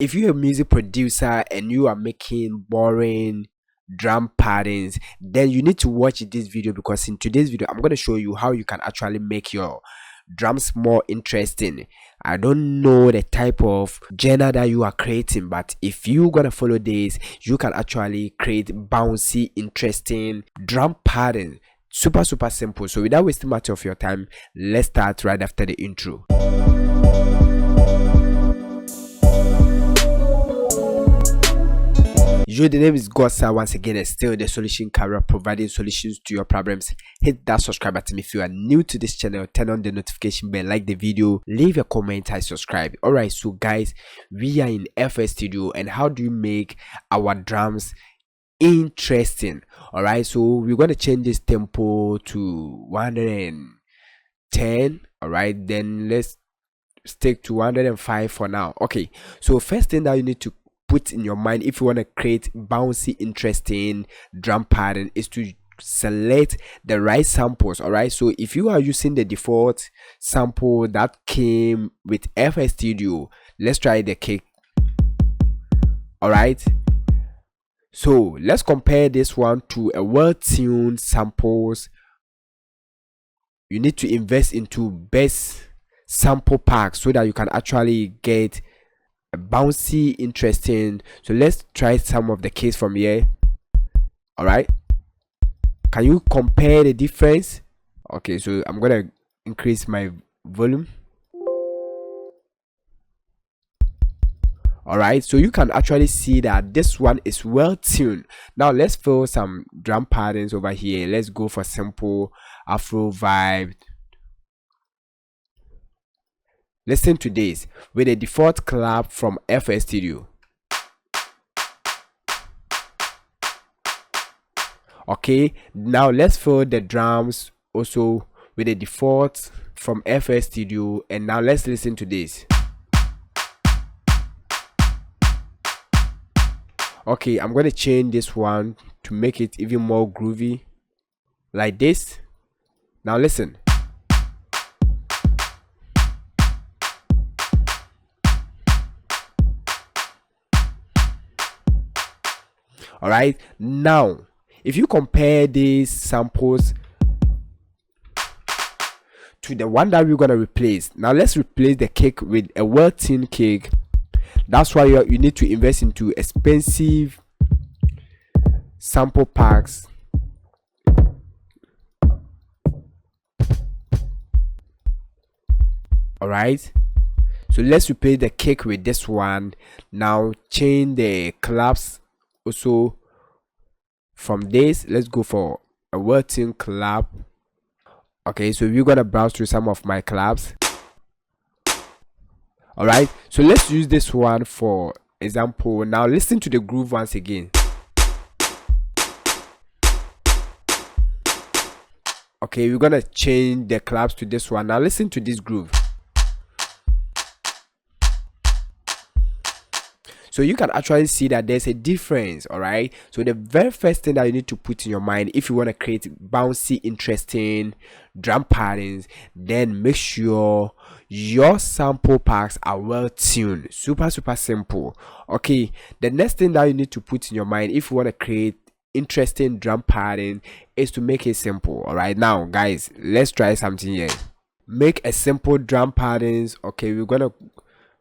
if you're a music producer and you are making boring drum patterns, then you need to watch this video, because in today's video I'm going to show you how you can actually make your drums more interesting. I don't know the type of genre that you are creating, but if you're gonna follow this, you can actually create bouncy, interesting drum patterns. Super simple. So without wasting much of your time, let's start right after the intro. Yo, the name is Gosa once again, and still the solution career, providing solutions to your problems. Hit that subscribe button if you are new to this channel, turn on the notification bell, like the video, leave a comment, and subscribe. Alright, so guys, we are in FL Studio, and how do you make our drums interesting? Alright, so we're going to change this tempo to 110. Alright, then let's stick to 105 for now. Okay, so first thing that you need to put in your mind if you want to create bouncy, interesting drum pattern is to select the right samples. All right, so if you are using the default sample that came with FL Studio, let's try the kick. All right, so let's compare this one to a well-tuned samples. You need to invest into best sample packs so that you can actually get bouncy, interesting. So let's try some of the keys from here. All right, can you compare the difference? Okay, so I'm gonna increase my volume. All right, so you can actually see that this one is well tuned. Now let's fill some drum patterns over here. Let's go for simple Afro vibe. Listen to this with a default clap from FL Studio. Okay, now let's fill the drums also with a default from FL Studio, and now let's listen to this. Okay, I'm going to change this one to make it even more groovy, like this. Now listen. All right, now if you compare these samples to the one that we're gonna replace, now let's replace the kick with a well-tuned kick. That's why you need to invest into expensive sample packs. All right, so let's replace the kick with this one. Now change the claps also from this. Let's go for a well-tuned clap. Okay, so we're gonna browse through some of my claps. All right, so let's use this one for example. Now listen to the groove once again. Okay, we're gonna change the claps to this one. Now listen to this groove. So you can actually see that there's a difference. All right, so the very first thing that you need to put in your mind if you want to create bouncy, interesting drum patterns, then make sure your sample packs are well tuned. Super simple. Okay, the next thing that you need to put in your mind if you want to create interesting drum pattern is to make it simple. All right, now guys, let's try something here. Make a simple drum patterns. Okay, we're gonna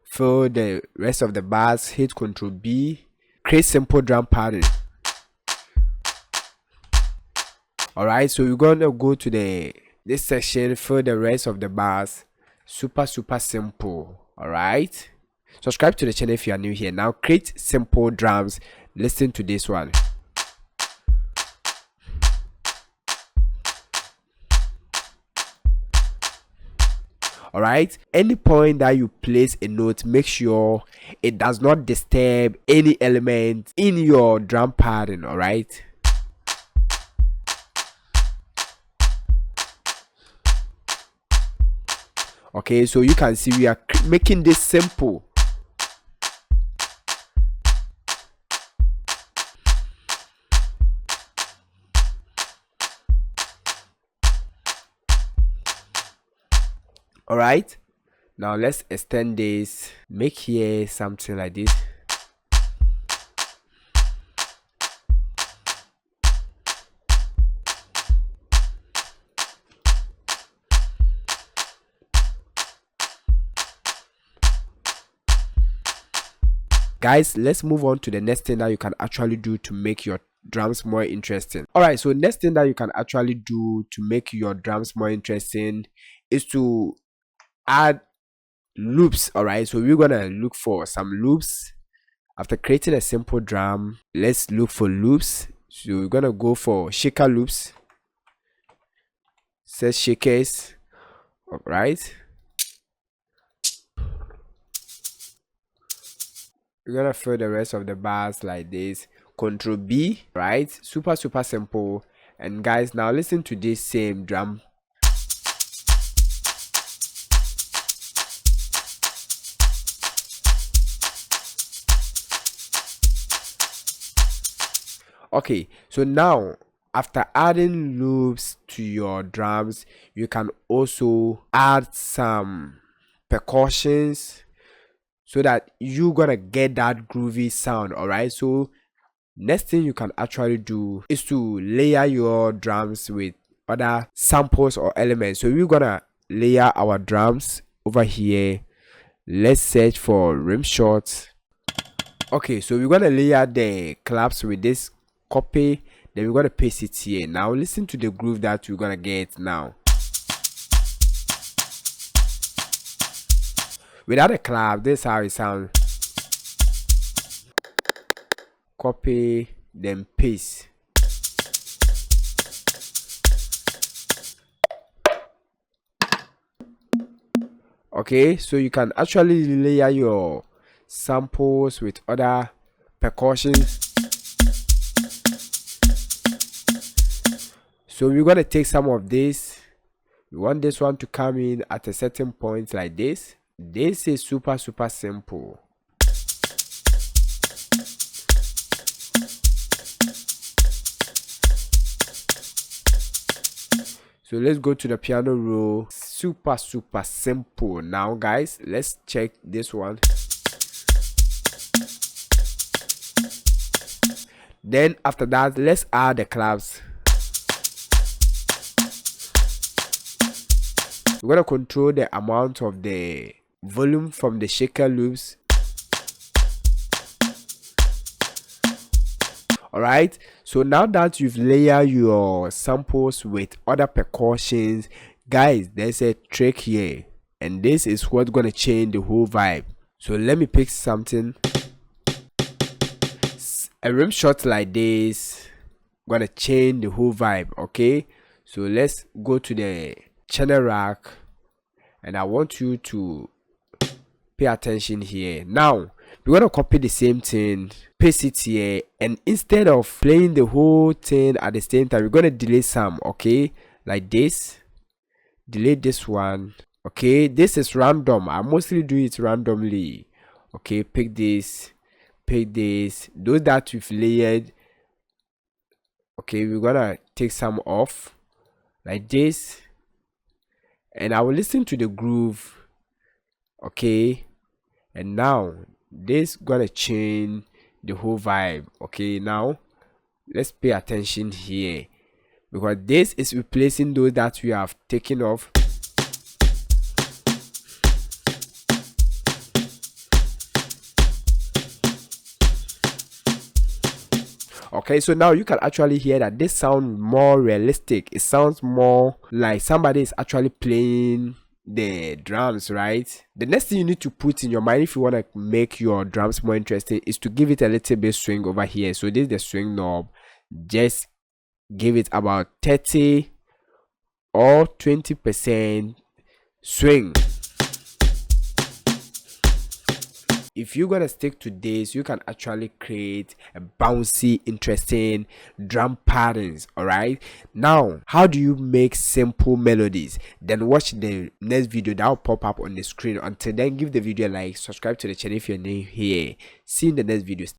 fill the rest of the bars, hit Ctrl B, create simple drum pattern. All right, so we're gonna go to this section, fill the rest of the bars. Super simple. All right, subscribe to the channel if you are new here. Now create simple drums. Listen to this one. All right, any point that you place a note, make sure it does not disturb any element in your drum pattern. All right, okay, so you can see we are making this simple. All right, now let's extend this, make here something like this. Guys, let's move on to the next thing that you can actually do to make your drums more interesting. All right, so next thing that you can actually do to make your drums more interesting is to add loops. All right, so we're gonna look for some loops. After creating a simple drum, let's look for loops. So we're gonna go for shaker loops. Set shakers. All right, we're gonna fill the rest of the bars like this. Control B, right? Super simple. And guys, now listen to this same drum. Okay, so now after adding loops to your drums, you can also add some percussions so that you're gonna get that groovy sound. All right, so next thing you can actually do is to layer your drums with other samples or elements. So we're gonna layer our drums over here. Let's search for rim shots. Okay, so we're gonna layer the claps with this copy, then we're gonna paste it here. Now listen to the groove that we're gonna get now. Without a clap, this is how it sounds. Copy, then paste. Okay, so you can actually layer your samples with other percussions. So we're gonna take some of this. We want this one to come in at a certain point like this. This is super simple. So let's go to the piano roll. Super simple. Now guys, let's check this one. Then after that, let's add the claps. We're gonna control the amount of the volume from the shaker loops. Alright, so now that you've layered your samples with other percussions, guys, there's a trick here, and this is what's gonna change the whole vibe. So let me pick something, a rim shot like this, gonna change the whole vibe. Okay, so let's go to the channel rack, and I want you to pay attention here. Now we're gonna copy the same thing, paste it here, and instead of playing the whole thing at the same time, we're gonna delay some. Okay, like this, delay this one. Okay, this is random. I mostly do it randomly. Okay, pick this, those that we've layered. Okay, we're gonna take some off like this, and I will listen to the groove. Okay, and now this gonna change the whole vibe. Okay, now let's pay attention here, because this is replacing those that we have taken off. Okay, so now you can actually hear that this sounds more realistic. It sounds more like somebody is actually playing the drums, right? The next thing you need to put in your mind if you want to make your drums more interesting is to give it a little bit swing over here. So this is the swing knob. Just give it about 30 or 20% swing. If you're gonna stick to this, you can actually create a bouncy, interesting drum patterns. All right, now how do you make simple melodies? Then watch the next video that will pop up on the screen. Until then, give the video a like, subscribe to the channel if you're new here. See you in the next video.